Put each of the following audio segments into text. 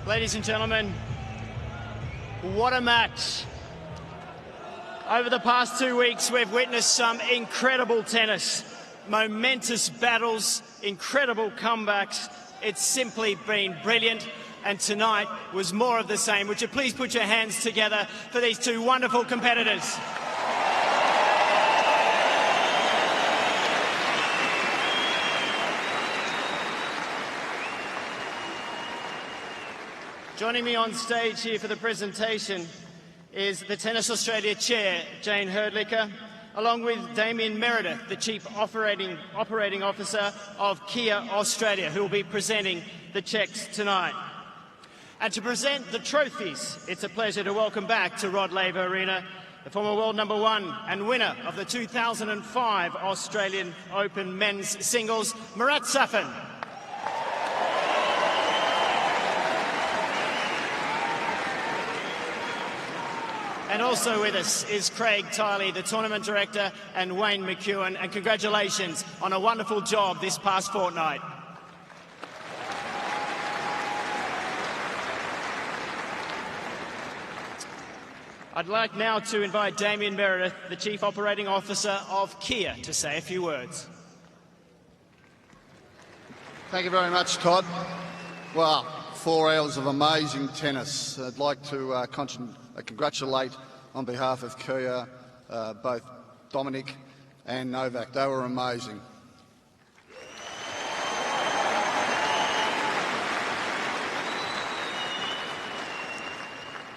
Ladies and gentlemen, what a match. Over the past 2 weeks, we've witnessed some incredible tennis, momentous battles, incredible comebacks. It's simply been brilliant, and tonight was more of the same. Would you please put your hands together for these two wonderful competitors? Joining me on stage here for the presentation is the Tennis Australia Chair, Jane Herdlicker, along with Damien Meredith, the Chief Operating Officer of Kia Australia, who will be presenting the cheques tonight. And to present the trophies, it's a pleasure to welcome back to Rod Laver Arena the former world #1 and winner of the 2005 Australian Open men's singles, Marat Safin. And also with us is Craig Tiley, the Tournament Director, and Wayne McEwen, and congratulations on a wonderful job this past fortnight. I'd like now to invite Damien Meredith, the Chief Operating Officer of Kia, to say a few words. Thank you very much, Todd. Well, 4 hours of amazing tennis. I'd like to congratulate on behalf of Kia both Dominic and Novak. They were amazing.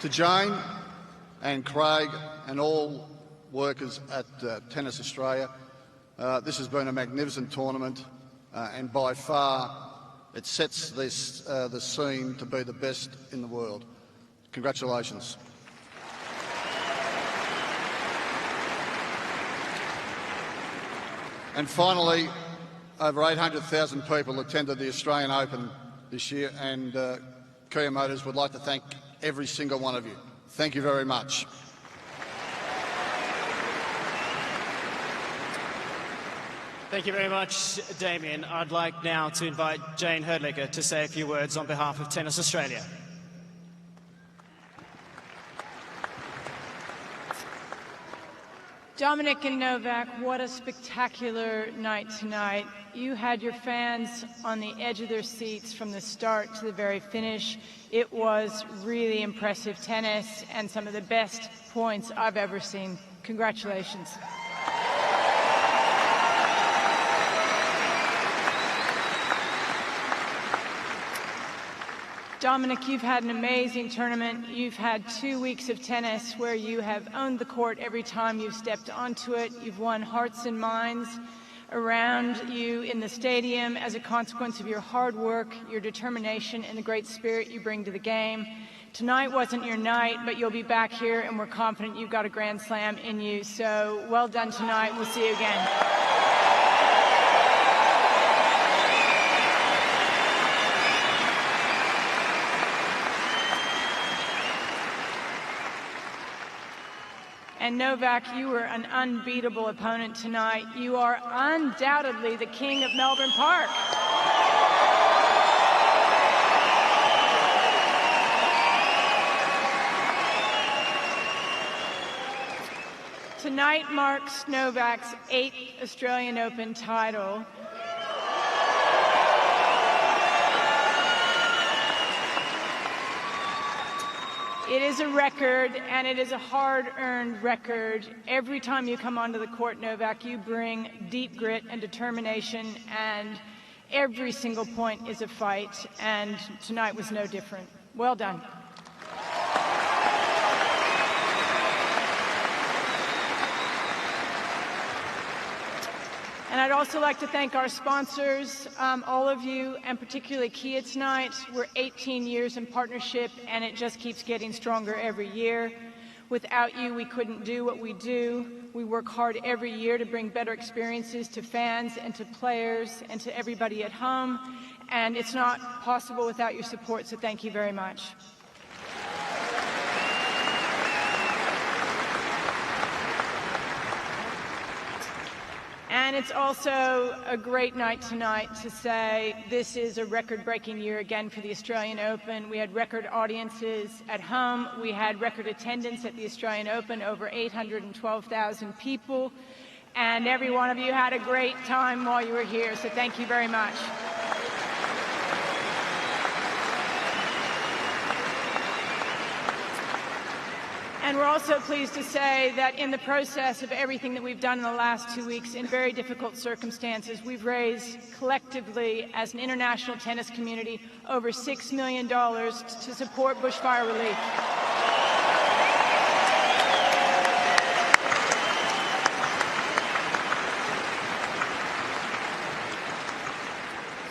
To Jane and Craig and all workers at Tennis Australia, this has been a magnificent tournament, and by far it sets the scene to be the best in the world. Congratulations. And finally, over 800,000 people attended the Australian Open this year, and Kia Motors would like to thank every single one of you. Thank you very much. Thank you very much, Damien. I'd like now to invite Jane Herdlicker to say a few words on behalf of Tennis Australia. Dominic and Novak, what a spectacular night tonight. You had your fans on the edge of their seats from the start to the very finish. It was really impressive tennis and some of the best points I've ever seen. Congratulations. Dominic, you've had an amazing tournament. You've had 2 weeks of tennis where you have owned the court every time you've stepped onto it. You've won hearts and minds around you in the stadium as a consequence of your hard work, your determination, and the great spirit you bring to the game. Tonight wasn't your night, but you'll be back here, and we're confident you've got a Grand Slam in you. So well done tonight. We'll see you again. And Novak, you were an unbeatable opponent tonight. You are undoubtedly the king of Melbourne Park. Tonight marks Novak's 8th Australian Open title. It is a record, and it is a hard-earned record. Every time you come onto the court, Novak, you bring deep grit and determination, and every single point is a fight, and tonight was no different. Well done. And I'd also like to thank our sponsors, all of you, and particularly Kia tonight. We're 18 years in partnership, and it just keeps getting stronger every year. Without you, we couldn't do what we do. We work hard every year to bring better experiences to fans and to players and to everybody at home, and it's not possible without your support, so thank you very much. And it's also a great night tonight to say this is a record-breaking year again for the Australian Open. We had record audiences at home. We had record attendance at the Australian Open, over 812,000 people. And every one of you had a great time while you were here, so thank you very much. And we're also pleased to say that in the process of everything that we've done in the last 2 weeks in very difficult circumstances, we've raised collectively as an international tennis community over $6 million to support bushfire relief.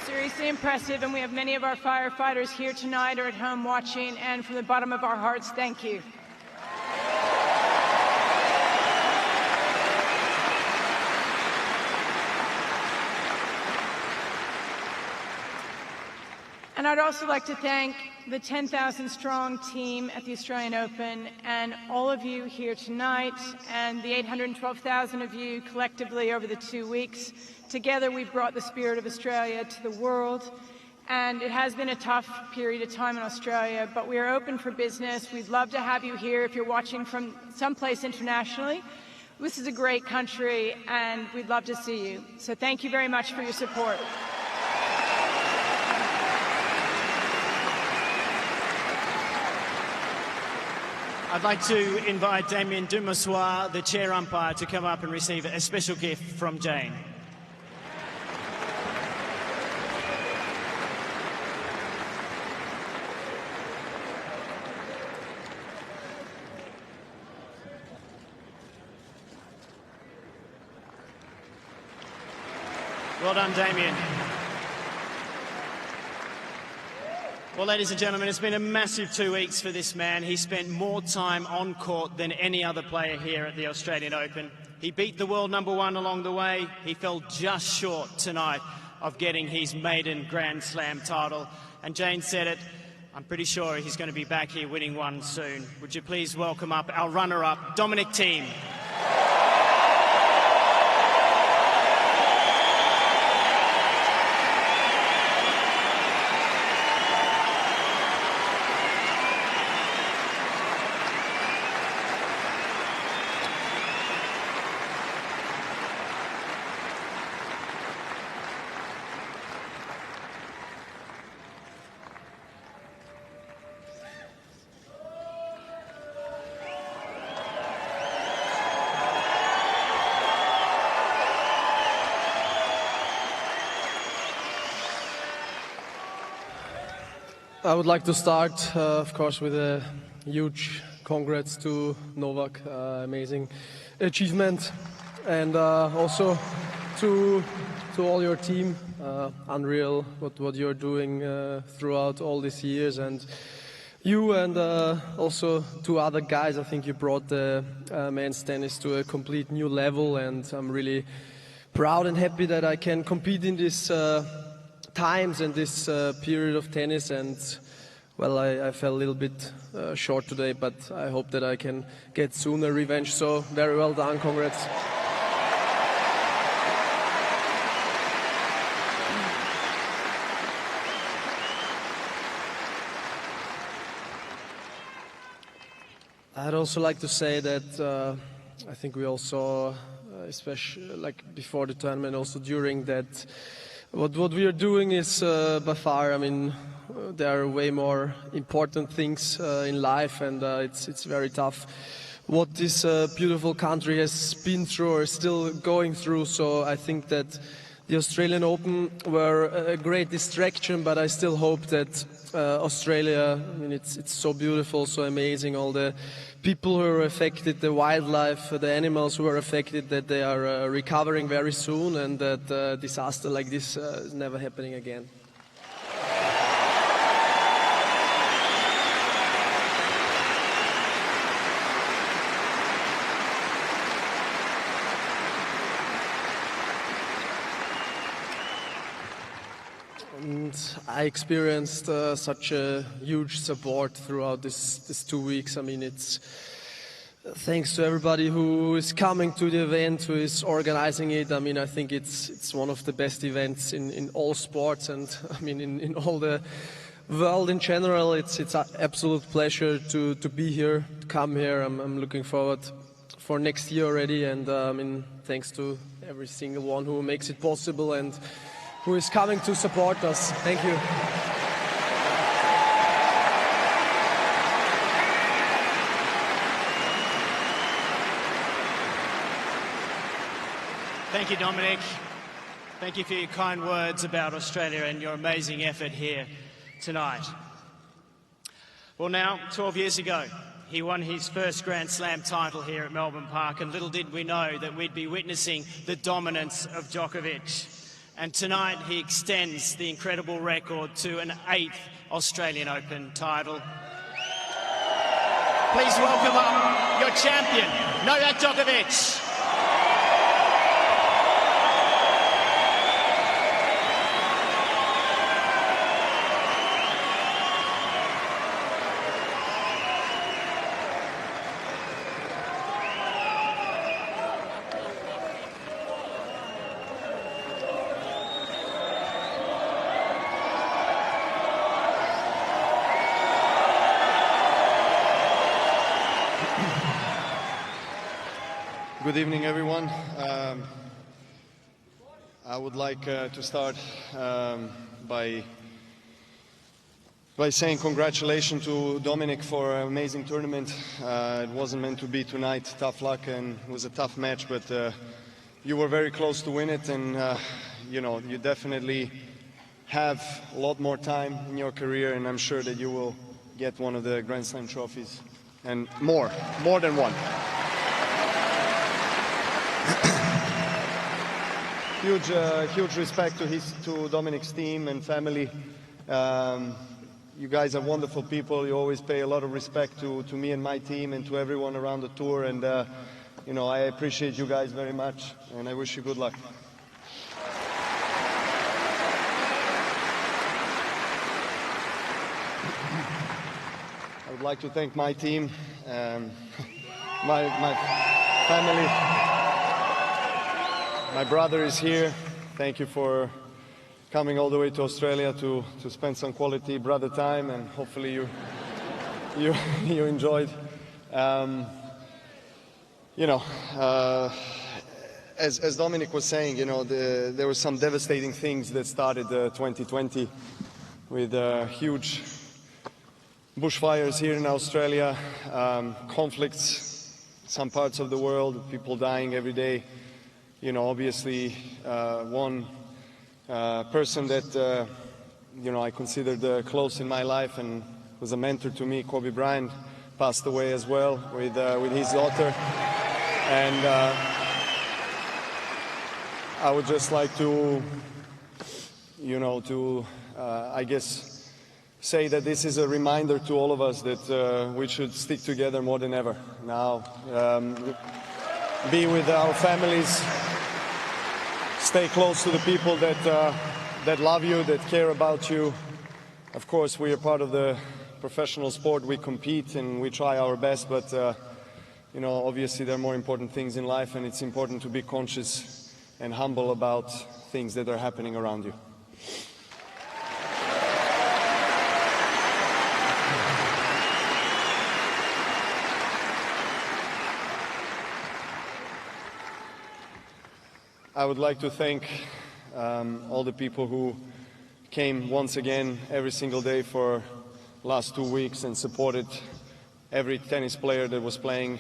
Seriously impressive, and we have many of our firefighters here tonight or at home watching, and from the bottom of our hearts, thank you. And I'd also like to thank the 10,000 strong team at the Australian Open and all of you here tonight and the 812,000 of you collectively over the 2 weeks. Together we've brought the spirit of Australia to the world, and it has been a tough period of time in Australia, but we are open for business. We'd love to have you here if you're watching from someplace internationally. This is a great country and we'd love to see you. So thank you very much for your support. I'd like to invite Damien Dumassoir, the chair umpire, to come up and receive a special gift from Jane. Well done, Damien. Well, ladies and gentlemen, it's been a massive 2 weeks for this man. He spent more time on court than any other player here at the Australian Open. He beat the world #1 along the way. He fell just short tonight of getting his maiden Grand Slam title. And Jane said it, I'm pretty sure he's going to be back here winning one soon. Would you please welcome up our runner-up, Dominic Thiem. I would like to start, of course, with a huge congrats to Novak, amazing achievement, and also to all your team, unreal what you're doing throughout all these years, and you and also to other guys. I think you brought the men's tennis to a complete new level, and I'm really proud and happy that I can compete in this times and this period of tennis. And well, I fell a little bit short today, but I hope that I can get soon a revenge. So very well done, congrats. I'd also like to say that I think we all saw, especially like before the tournament, also during that, what we are doing is by far, I mean, there are way more important things in life, and it's very tough what this beautiful country has been through or is still going through. So I think that the Australian Open were a great distraction, but I still hope that Australia, I mean, it's so beautiful, so amazing, all the people who are affected, the wildlife, the animals who are affected, that they are recovering very soon, and that a disaster like this is never happening again. And I experienced such a huge support throughout this 2 weeks. I mean, it's thanks to everybody who is coming to the event, who is organizing it. I mean, I think it's one of the best events in all sports, and I mean in all the world in general. It's an absolute pleasure to be here, to come here. I'm looking forward for next year already, and I mean, thanks to every single one who makes it possible and who is coming to support us. Thank you. Thank you, Dominic. Thank you for your kind words about Australia and your amazing effort here tonight. Well, now, 12 years ago, he won his first Grand Slam title here at Melbourne Park, and little did we know that we'd be witnessing the dominance of Djokovic. And tonight, he extends the incredible record to an 8th Australian Open title. Please welcome up your champion, Novak Djokovic. Good evening, everyone. I would like to start by saying congratulations to Dominic for an amazing tournament. It wasn't meant to be tonight, tough luck, and it was a tough match, but you were very close to win it, and you know, you definitely have a lot more time in your career, and I'm sure that you will get one of the Grand Slam trophies, and more than one. Huge respect to Dominic's team and family. You guys are wonderful people. You always pay a lot of respect to me and my team and to everyone around the tour. And you know, I appreciate you guys very much, and I wish you good luck. I would like to thank my team, my family. My brother is here. Thank you for coming all the way to Australia to spend some quality brother time, and hopefully you enjoyed. You know, as Dominic was saying, you know, there were some devastating things that started 2020 with huge bushfires here in Australia, conflicts, some parts of the world, people dying every day. You know, obviously, one person that, you know, I considered close in my life and was a mentor to me, Kobe Bryant, passed away as well with his daughter. And I would just like to, you know, I guess, say that this is a reminder to all of us that we should stick together more than ever now. Be with our families, stay close to the people that love you, that care about you. Of course, we are part of the professional sport. We compete and we try our best, but you know, obviously there are more important things in life, and it's important to be conscious and humble about things that are happening around you. I would like to thank all the people who came once again every single day for last 2 weeks and supported every tennis player that was playing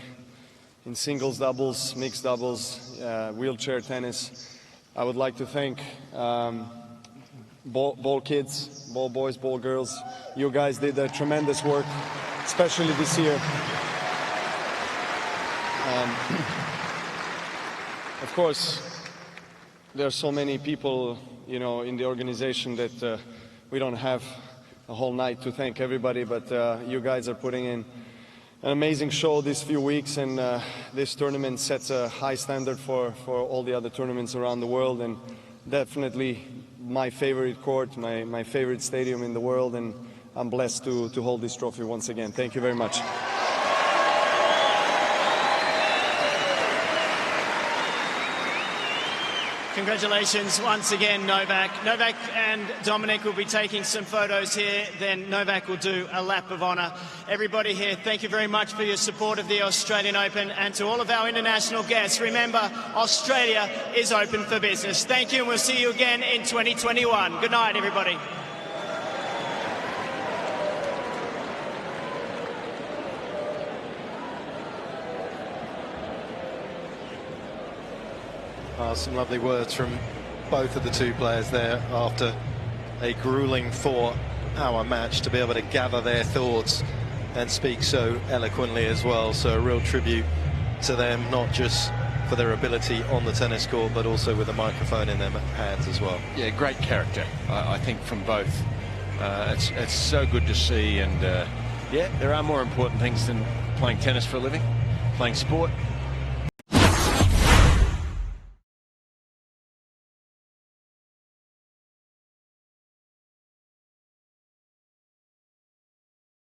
in singles, doubles, mixed doubles, wheelchair tennis. I would like to thank ball kids, ball boys, ball girls. You guys did a tremendous work, especially this year. Of course, there are so many people, you know, in the organization that we don't have a whole night to thank everybody, but you guys are putting in an amazing show these few weeks, and this tournament sets a high standard for all the other tournaments around the world, and definitely my favorite court, my favorite stadium in the world, and I'm blessed to hold this trophy once again. Thank you very much. Congratulations once again, Novak. Novak and Dominic will be taking some photos here, then Novak will do a lap of honour. Everybody here, thank you very much for your support of the Australian Open, and to all of our international guests, remember, Australia is open for business. Thank you, and we'll see you again in 2021. Good night, everybody. Some lovely words from both of the two players there after a grueling 4-hour match, to be able to gather their thoughts and speak so eloquently as well. So a real tribute to them, not just for their ability on the tennis court, but also with a microphone in their hands as well. Yeah, great character, I think, from both. It's so good to see, and yeah, there are more important things than playing tennis for a living, playing sport.